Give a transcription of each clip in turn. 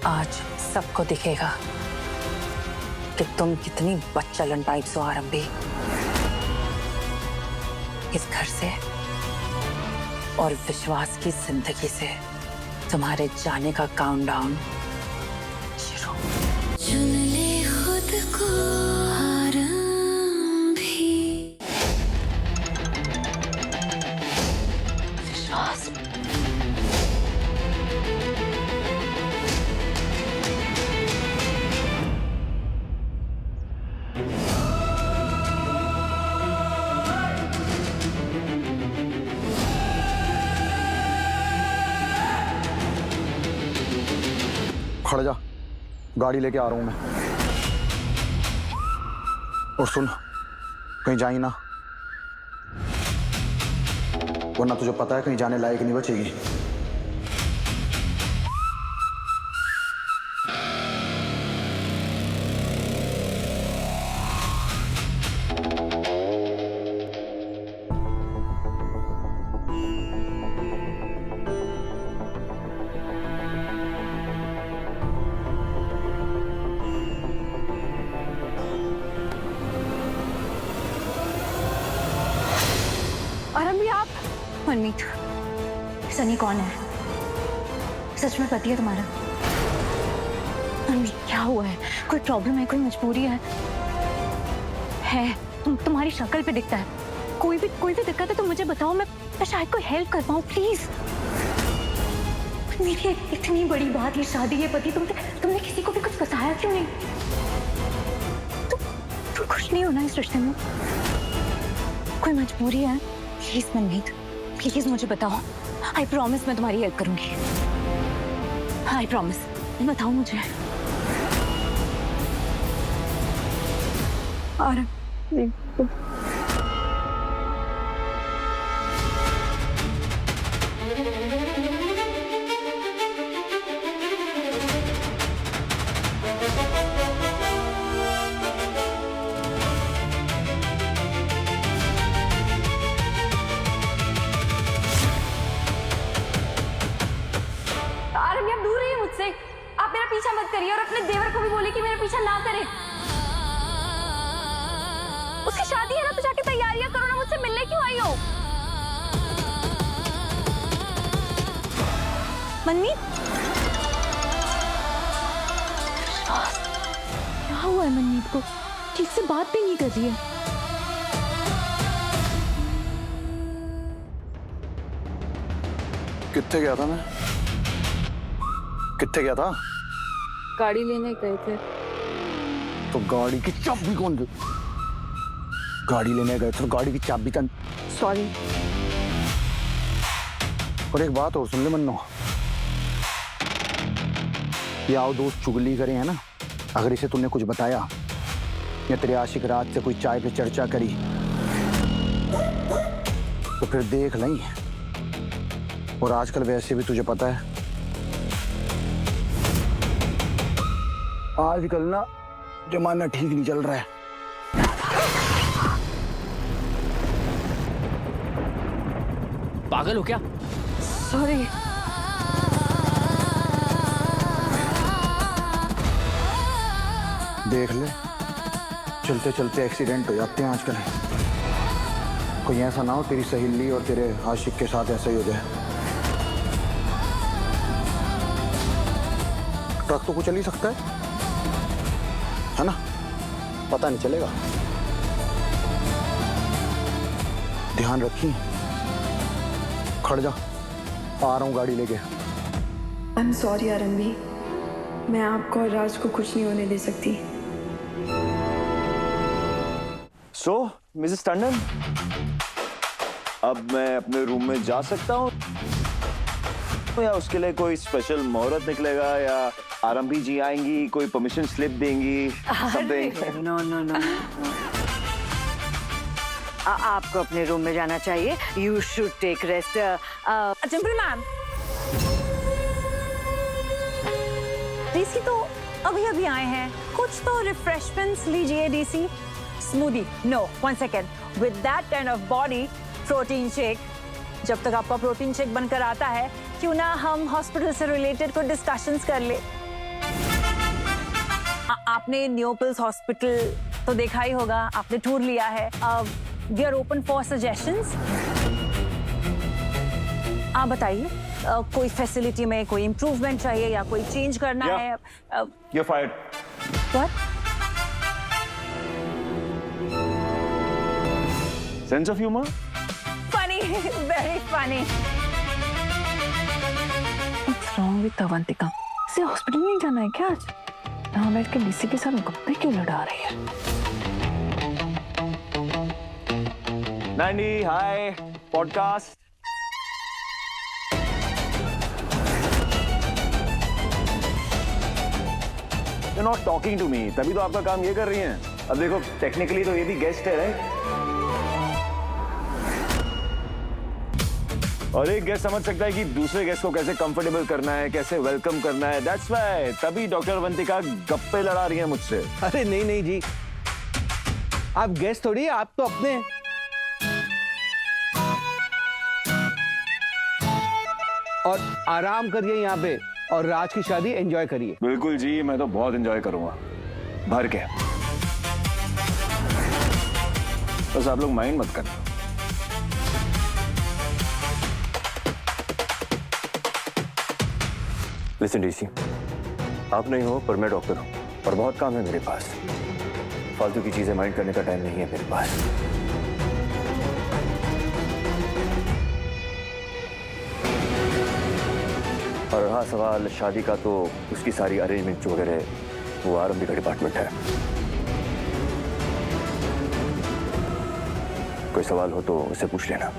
आज सबको दिखेगा कि तुम कितनी बच्चलन टाइप्स हो आरंभी। इस घर से और विश्वास की जिंदगी से तुम्हारे जाने का काउंटडाउन शुरू। चुन ले खुद को आरंभी। विश्वास खड़ जा, गाड़ी लेके आ रहा हूं मैं। और सुन, कहीं जाई ना, वरना तुझे पता है कहीं जाने लायक नहीं बचेगी। आरंभी आप? मनमीत, सनी कौन है? सच में पति है तुम्हारा? मनमीत क्या हुआ है? कोई प्रॉब्लम है? कोई मजबूरी है? तुम्हारी शक्ल पे दिखता है। कोई भी दिक्कत है तो मुझे बताओ, मैं शायद कोई हेल्प कर पाऊँ प्लीज। मेरी इतनी बड़ी बात, ये शादी, ये पति, तुमने किसी को भी कुछ बताया क्यों नहीं? तुम खुश नहीं होना इस रिश्ते में? कोई मजबूरी है? प्लीज मनमीत, प्लीज मुझे बताओ। आई प्रॉमिस मैं तुम्हारी हेल्प करूंगी। आई प्रॉमिस, बताओ मुझे। और आप मेरा पीछा मत करिए और अपने देवर को भी बोलिए कि मेरा पीछा ना करे। उसकी शादी है ना, तो जाके तैयारियां करो ना। मुझसे मिलने क्यों आई हो? मनमीत, क्या हुआ है मनमीत को? ठीक से बात भी नहीं कर रही है। कितने गया था मैं? कितने गया था? गाड़ी लेने गए थे। तो गाड़ी की चाबी कौन दे? गाड़ी लेने गए थे तो गाड़ी की चाबी तन। सॉरी। और एक बात और सुन ले मन्नो, ये आओ दोस्त चुगली करे है ना, अगर इसे तूने कुछ बताया या तेरे आशिक रात से कोई चाय पे चर्चा करी तो फिर देख लें। और आजकल वैसे भी तुझे पता है, आजकल ना जमाना ठीक नहीं चल रहा है। पागल हो क्या? सॉरी। देख ले, चलते चलते एक्सीडेंट हो जाते हैं आजकल। कोई ऐसा ना हो तेरी सहेली और तेरे आशिक के साथ ऐसा ही हो जाए। ट्रक तो कुछ चल ही सकता है ना? पता नहीं चलेगा। ध्यान रखिए। खड़ जा, आ रहा हूं गाड़ी लेके। आई एम सॉरी आरंभी, मैं आपको और राज को कुछ नहीं होने दे सकती। सो मिसेस टंडन, अब मैं अपने रूम में जा सकता हूँ या उसके लिए कोई स्पेशल मुहूर्त निकलेगा या आरंभी जी आएंगी, कोई परमिशन स्लिप देंगी? नो नो नो, आपको अपने रूम में जाना चाहिए। You should take rest. Simple ma'am, DC तो अभी अभी आए हैं, कुछ तो रिफ्रेशमेंट्स लीजिए। DC smoothie no, 1 second. With that kind of body, protein shake. जब तक आपका प्रोटीन शेक बनकर आता है, क्यों ना हम हॉस्पिटल से रिलेटेड कोई डिस्कशंस कर ले। आपने न्योपल्स हॉस्पिटल तो देखा ही होगा, आपने टूर लिया है. We are open for suggestions. आप बताइए, कोई फैसिलिटी में कोई इम्प्रूवमेंट चाहिए या कोई चेंज करना है? You're fired. What? Sense of humor? Funny, very funny. What's wrong with Avantika? इसे हॉस्पिटल नहीं जाना है क्या आज? यहाँ बैठ के डीसी के साथ गप्पे क्यों लड़ा रही है? 90, hi, podcast. You're not talking to me. तभी तो आपका काम ये कर रही हैं. अब देखो, टेक्निकली तो ये भी गेस्ट है, राइट? और एक गेस्ट समझ सकता है कि दूसरे गेस्ट को कैसे कंफर्टेबल करना है, कैसे वेलकम करना है. दैट्स व्हाई तभी डॉक्टर अवंतिका गप्पे लड़ा रही हैं मुझसे. अरे नहीं नहीं जी, आप गेस्ट थोड़ी, आप तो अपने. और आराम करिए यहाँ पे और राज की शादी एंजॉय करिए. बिल्कुल जी, मैं तो बहुत एंजॉय करूंगा, भर के. बस आप लोग माइंड मत करना. लिसन डीसी, आप नहीं हो पर मैं डॉक्टर हूं और बहुत काम है मेरे पास. फालतू की चीजें माइंड करने का टाइम नहीं है मेरे पास. और रहा सवाल शादी का, तो उसकी सारी अरेंजमेंट वगैरह वो आरंभी का डिपार्टमेंट है. कोई सवाल हो तो उससे पूछ लेना.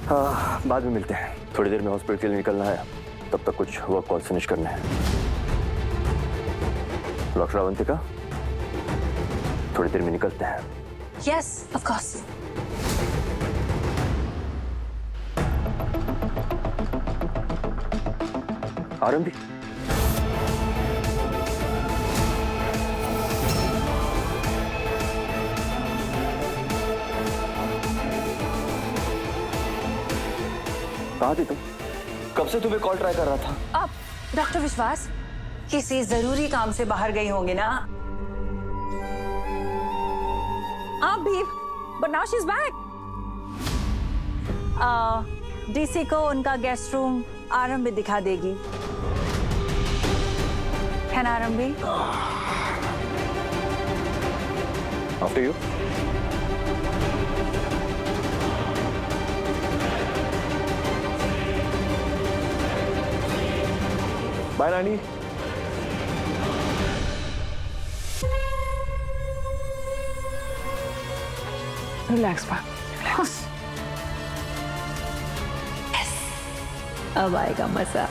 हाँ, बाद में मिलते हैं. थोड़ी देर में हॉस्पिटल के लिए निकलना है, तब तक कुछ वर्क कॉल फिनिश करने हैं. डॉक्टर अवंतिका, थोड़ी देर में निकलते हैं. Yes, of course. आरंभी, कहाँ थी तुम? कब से तुम्हें कॉल ट्राई कर रहा था. अब डॉक्टर विश्वास किसी जरूरी काम से बाहर गई होंगी ना आप भी. But now she is back. DC को उनका गेस्ट रूम आरंभी दिखा देगी, है ना आरंभी? After you. बाय नानी. Relax, बा. Relax. अब आएगा मजा.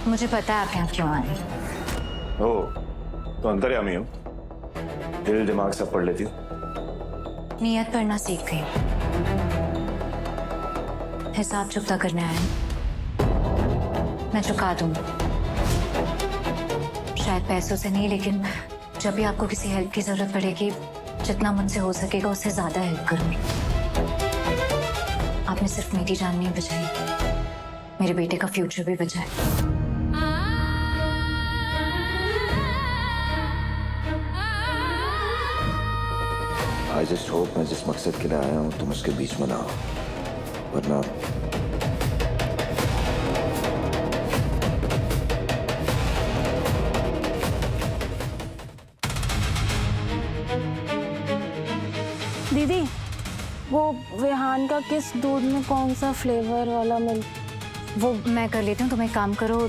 मुझे पता है आप यहाँ क्यों आए. ओह, तो अंतर्यामी हो. दिल दिमाग सब पढ़ लेती हो. नियत पढ़ना सीख गई. हिसाब चुकता करने आए. मैं चुका दूंगी. शायद पैसों से नहीं, लेकिन जब भी आपको किसी हेल्प की जरूरत पड़ेगी, जितना मुझसे हो सकेगा उससे ज्यादा हेल्प करूंगी. आपने सिर्फ मेरी जान नहीं बचाई, मेरे बेटे का फ्यूचर भी बचाया. आई जस्ट होप मैं जिस मकसद के लिए आया हूँ तुम उसके बीच में ना हो, वरना दीदी, वो विहान का किस दूध में कौन सा फ्लेवर वाला मिल्क? वो मैं कर लेती हूँ. तुम एक काम करो,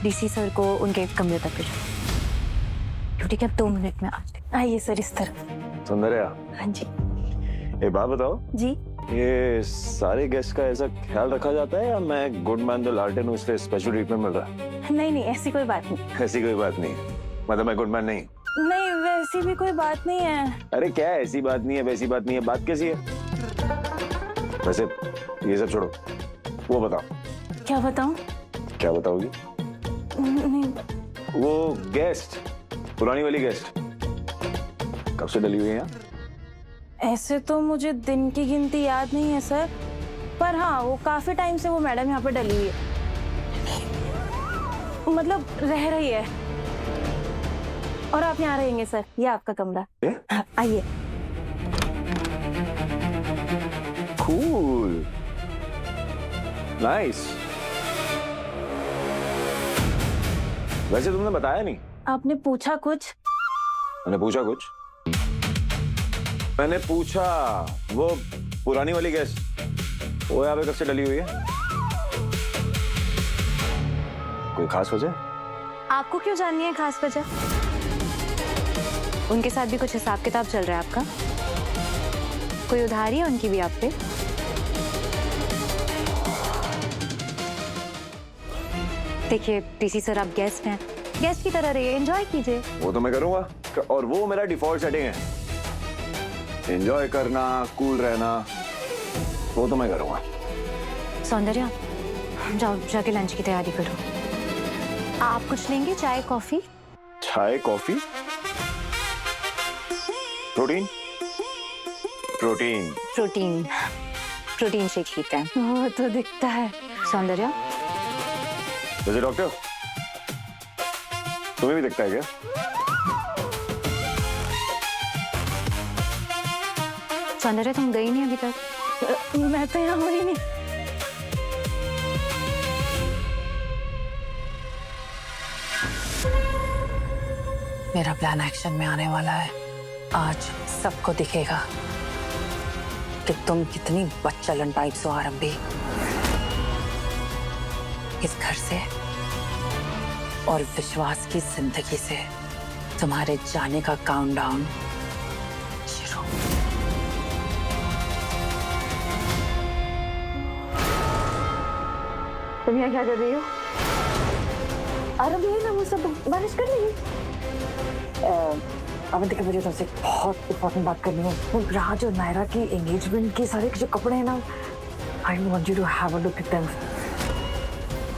डीसी सर को उनके कमरे तक भेजो. ठीक है, 2 मिनट में आते. आइए सर, इस तरफ. सुंदरिया, हाँ जी. एक बात बताओ, जी. ये सारे गेस्ट का ऐसा ख्याल रखा जाता है या मैं गुड मैन द लार्टन हूँ इसलिए स्पेशल ट्रीटमेंट मिल रहा है? नहीं नहीं, ऐसी कोई बात नहीं. ऐसी कोई बात नहीं. मतलब मैं गुड मैन नहीं. नहीं, वैसी भी कोई बात नहीं है. अरे क्या है, ऐसी बात नहीं है वैसी बात नहीं है, बात कैसी है? वैसे ये सब छोड़ो, वो बताओ. क्या बताऊं? क्या बताओगी? नहीं. वो गेस्ट, पुरानी वाली गेस्ट. कब से डली हुई है यहाँ? ऐसे तो मुझे दिन की गिनती याद नहीं है सर, पर हाँ वो काफी टाइम से वो मैडम यहाँ पे डली हुई है, मतलब रह रही है। और आप यहाँ रहेंगे सर, ये आपका कमरा। आइए। Cool, nice. वैसे तुमने बताया नहीं। आपने पूछा कुछ? मैंने पूछा कुछ? मैंने पूछा वो पुरानी वाली गेस्ट वो यहाँ पे कब से डली हुई है? कोई खास वजह? आपको क्यों जाननी है खास वजह? उनके साथ भी कुछ हिसाब किताब चल रहा है आपका? कोई उधारी है उनकी भी आप पे? देखिए डीसी सर, आप गेस्ट हैं, गेस्ट की तरह रहिए, एंजॉय कीजिए। वो तो मैं करूंगा, और वो मेरा डिफॉल्ट सेटिंग है। एंजॉय करना, कूल रहना, वो तो मैं करूंगा। सौंदर्या, जाओ जाके लंच की तैयारी करो। आप कुछ लेंगे? चाय कॉफी? चाय coffee? Protein? Protein protein protein shake पीते हैं। वो तो दिखता है। सौंदर्या, वैसे डॉक्टर तुम्हें भी दिखता है क्या? सौंदर्या तुम गई नहीं अभी तक? मैं तो यहाँ हुई नहीं। मेरा प्लान एक्शन में आने वाला है। आज सबको दिखेगा कि तुम कितनी बच्चलन टाइप्स हो आरंभी। इस घर से और विश्वास की जिंदगी से तुम्हारे जाने का काउंटडाउन शुरू। तुम यहाँ क्या कर रही हो? अरे ना वो सब मैनेज कर लेंगे। अवंती के मुझे तुमसे बहुत इंपॉर्टेंट बात करनी है। वो राज और नायरा की एंगेजमेंट के सारे जो कपड़े हैं ना, I want you to have a look at them.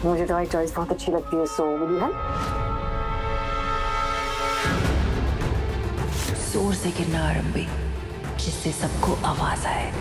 मुझे तुम्हारी चॉइस बहुत अच्छी लगती है, सो विल यू हेल्प? जोर से गिरना आरंभी, जिससे सबको आवाज आए।